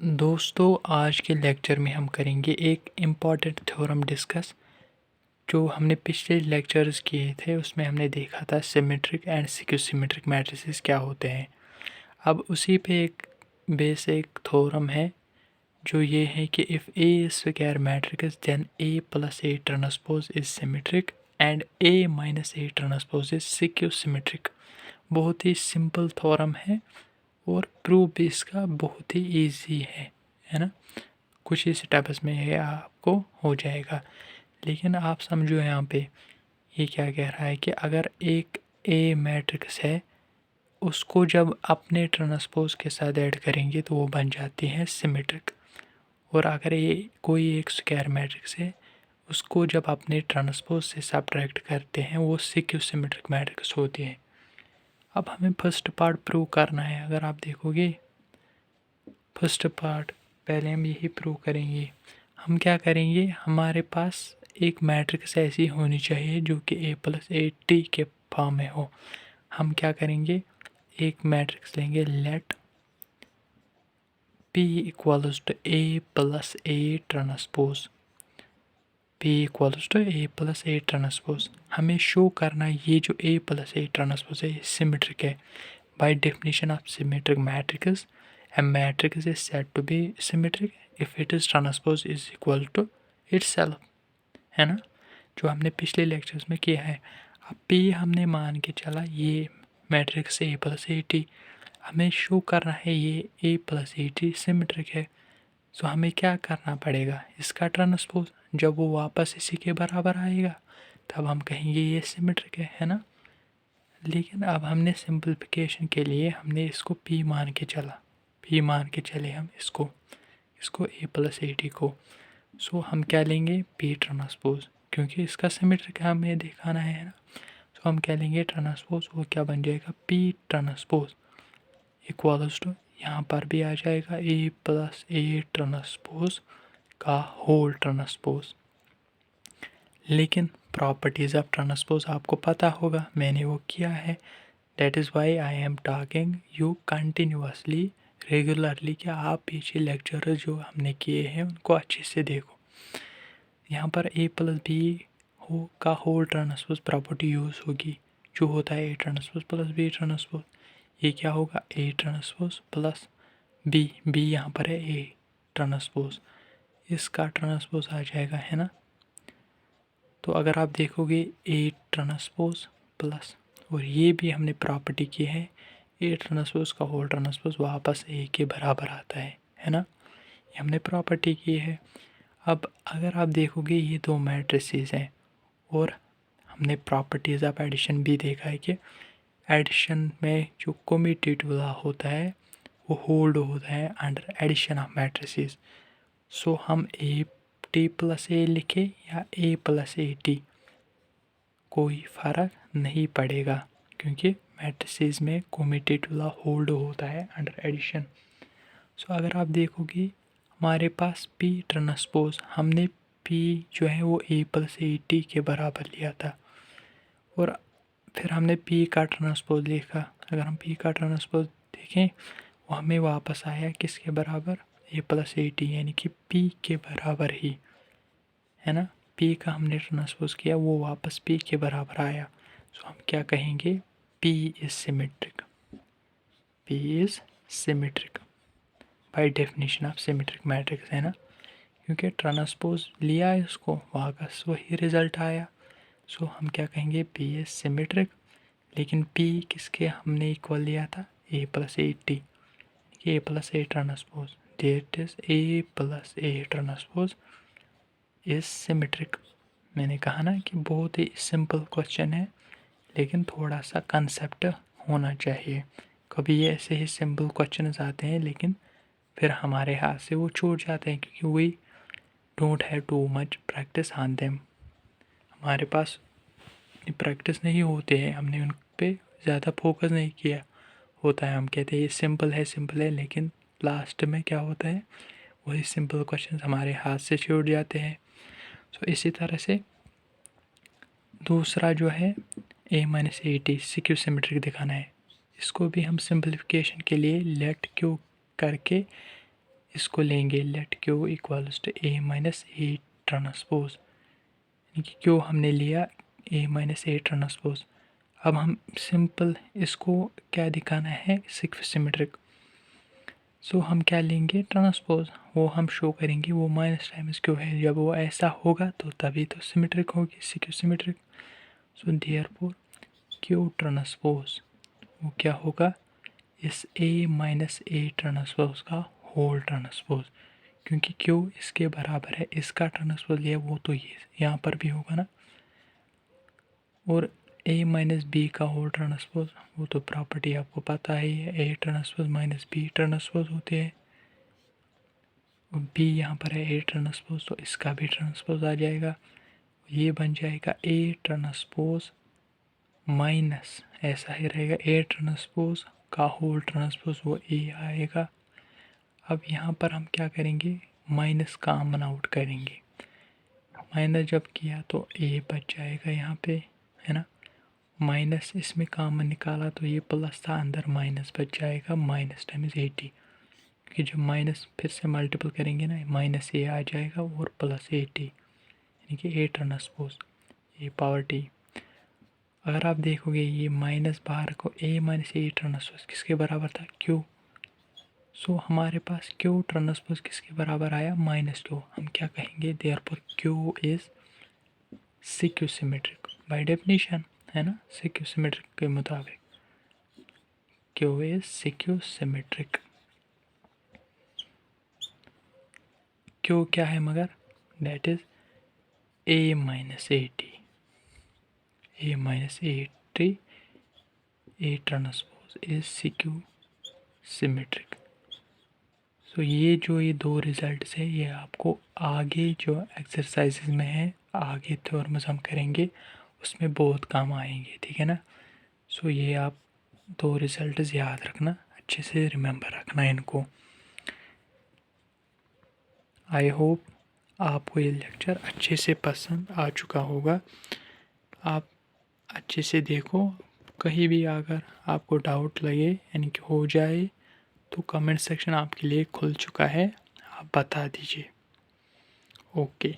दोस्तों, आज के लेक्चर में हम करेंगे एक इम्पॉर्टेंट थ्योरम डिस्कस जो हमने पिछले लेक्चर्स किए थे। उसमें हमने देखा था symmetric and skew symmetric matrices क्या होते हैं। अब उसी पे एक बेसिक थ्योरम है जो ये है कि if A is square matrix then A plus A transpose is symmetric and A minus A transpose is skew symmetric. बहुत ही सिंपल थ्योरम है और प्रूफ भी इसका बहुत ही ईजी है ना। कुछ ही स्टेप्स में ये आपको हो जाएगा। लेकिन आप समझो यहाँ पे ये क्या कह रहा है कि अगर एक ए मैट्रिक्स है उसको जब अपने ट्रांसपोज के साथ ऐड करेंगे तो वो बन जाती है सिमेट्रिक। और अगर ये कोई एक स्क्वायर मैट्रिक्स है उसको जब अपने ट्रांसपोज से सब्ट्रैक्ट करते हैं वो स्क्यू सिमेट्रिक मैट्रिक्स होती है। अब हमें फर्स्ट पार्ट प्रूव करना है। अगर आप देखोगे फर्स्ट पार्ट पहले हम यही प्रूव करेंगे। हम क्या करेंगे, हमारे पास एक मैट्रिक्स ऐसी होनी चाहिए जो कि ए प्लस ए टी के फॉर्म में हो। हम क्या करेंगे, एक मैट्रिक्स लेंगे let P equals to A plus A transpose. P equals to A plus A transpose हमें शो करना है ये जो ए प्लस ए ट्रांसपोज है सिमेट्रिक है। By definition of symmetric matrix a matrix is said to be symmetric if its transpose is equal to itself, है ना, जो हमने पिछले लेक्चर्स में किया है। अब P हमने मान के चला ये matrix A plus A T, हमें शो करना है ये A plus A T symmetric है। तो हमें क्या करना पड़ेगा, इसका ट्रांसपोज जब वो वापस इसी के बराबर आएगा तब हम कहेंगे ये सिमेट्रिक है ना। लेकिन अब हमने सिंपलीफिकेशन के लिए हमने इसको P मान के चला, P मान के चले हम इसको ए प्लस ए टी को। सो हम क्या लेंगे P ट्रांसपोज, क्योंकि इसका सिमेट्रिक हमें दिखाना है ना। सो हम क्या लेंगे ट्रांसपोज, वो क्या बन जाएगा P ट्रांसपोज इक्वल्स टू, यहाँ पर भी आ जाएगा ए प्लस ए ट्रांसपोज का होल ट्रांसपोज। लेकिन प्रॉपर्टीज़ ऑफ ट्रांसपोज आपको पता होगा, मैंने वो किया है। That is why I am talking you continuously regularly. क्या आप पीछे लेक्चर जो हमने किए हैं उनको अच्छे से देखो। यहाँ पर ए प्लस बी हो का होल ट्रांसपोज प्रॉपर्टी यूज़ होगी जो होता है A transpose plus B transpose. ये क्या होगा A transpose plus B, B यहाँ पर है ए ट्रांसपोज, इसका ट्रांसपोज आ जाएगा, है ना। तो अगर आप देखोगे ए ट्रांसपोज प्लस, और ये भी हमने प्रॉपर्टी की है ए ट्रांसपोज का होल ट्रांसपोज वापस ए के बराबर आता है ना। ये हमने प्रॉपर्टी की है। अब अगर आप देखोगे ये दो मैट्रिसेस हैं और हमने प्रॉपर्टीज़ ऑफ एडिशन भी देखा है कि एडिशन में जो कम्यूटेटिव होता है वो होल्ड होता है अंडर एडिशन ऑफ मैट्रिसेस। सो हम ए टी प्लस ए लिखे या ए प्लस ए टी कोई फ़र्क नहीं पड़ेगा, क्योंकि मैट्रिसेस में कम्यूटेटिव होल्ड होता है अंडर एडिशन। सो अगर आप देखोगे हमारे पास P ट्रांसपोज, हमने P जो है वो ए प्लस ए टी के बराबर लिया था और फिर हमने P का ट्रांसपोज लिखा। अगर हम P का ट्रांसपोज देखें वो हमें वापस आया किसके बराबर, ए प्लस ए टी, यानी कि P के बराबर ही, है ना। P का हमने ट्रांसपोज किया वो वापस P के बराबर आया। सो हम क्या कहेंगे, P is symmetric, P is symmetric by definition of symmetric matrix, है ना। क्योंकि ट्रांसपोज लिया है उसको वापस वही रिज़ल्ट आया। सो हम क्या कहेंगे P इज़ सिमेट्रिक। लेकिन P किसके हमने इक्वल लिया था, A plus A T, A plus A transpose, that is A plus A transpose is symmetric. मैंने कहा ना कि बहुत ही सिंपल क्वेश्चन है, लेकिन थोड़ा सा कंसेप्ट होना चाहिए। कभी ये ऐसे ही सिंपल क्वेश्चन आते हैं लेकिन फिर हमारे हाथ से वो छूट जाते हैं क्योंकि we don't have too much practice on them. हमारे पास प्रैक्टिस नहीं होते हैं, हमने उन पे ज़्यादा फोकस नहीं किया होता है। हम कहते हैं ये सिंपल है, लेकिन लास्ट में क्या होता है वही सिंपल क्वेश्चन हमारे हाथ से छूट जाते हैं। सो इसी तरह से दूसरा जो है A minus A T skew symmetric दिखाना है। इसको भी हम सिंपलीफिकेशन के लिए लेट क्यू करके इसको लेंगे let Q equals to A minus A transpose, यानी कि क्यू हमने लिया ए माइनस ए ट्रांसपोज। अब हम सिंपल इसको क्या दिखाना है, सिमेट्रिक। सो हम क्या लेंगे, ट्रांसपोज, वो हम शो करेंगे वो माइनस टाइम्स क्यू है। जब वो ऐसा होगा तो तभी तो सिमेट्रिक होगी, skew symmetric. So therefore Q transpose वो क्या होगा, इस ए माइनस ए ट्रांसपोज का होल ट्रांसपोज, क्योंकि क्यू इसके बराबर है, इसका ट्रांसपोज लिया वो तो ये यहाँ पर भी होगा ना। और ए माइनस बी का होल ट्रांसपोज, वो तो प्रॉपर्टी आपको पता ही है, A transpose minus B transpose होते हैं। और बी यहाँ पर है ए ट्रांसपोज, तो इसका भी ट्रांसपोज आ जाएगा, ये बन जाएगा ए ट्रांसपोज माइनस, ऐसा ही रहेगा, ए ट्रांसपोज का होल ट्रांसपोज वो ए आएगा। अब यहाँ पर हम क्या करेंगे, माइनस कॉमन आउट करेंगे। माइनस जब किया तो ए बच जाएगा यहाँ पे, है ना। माइनस इसमें कॉमन निकाला तो ये प्लस था, अंदर माइनस बच जाएगा, माइनस टाइम्स 80, क्योंकि जब माइनस फिर से मल्टीपल करेंगे ना, माइनस ए आ जाएगा और प्लस 80, यानी कि A transpose A power T. अगर आप देखोगे ये माइनस बाहर को, ए माइनस ए ट्रांसपोज किसके बराबर था, क्यू। सो हमारे पास क्यू ट्रांसपोज किसके बराबर आया, माइनस क्यू। हम क्या कहेंगे, therefore Q is skew symmetric by definition, है ना, सिक्यू सिमेट्रिक के मुताबिक Q is skew symmetric. Q क्या है मगर, that is A minus A T, A minus A T, A transpose is skew symmetric. So ये जो ये दो रिजल्ट्स है ये आपको आगे जो एक्सरसाइजेज में है, आगे थ्योरम्स हम करेंगे उसमें बहुत काम आएंगे, ठीक है ना। सो ये आप दो रिजल्ट्स याद रखना, अच्छे से रिमेंबर रखना इनको। आई होप आपको ये लेक्चर अच्छे से पसंद आ चुका होगा। आप अच्छे से देखो, कहीं भी अगर आपको डाउट लगे यानी कि हो जाए तो कमेंट सेक्शन आपके लिए खुल चुका है, आप बता दीजिए। ओके।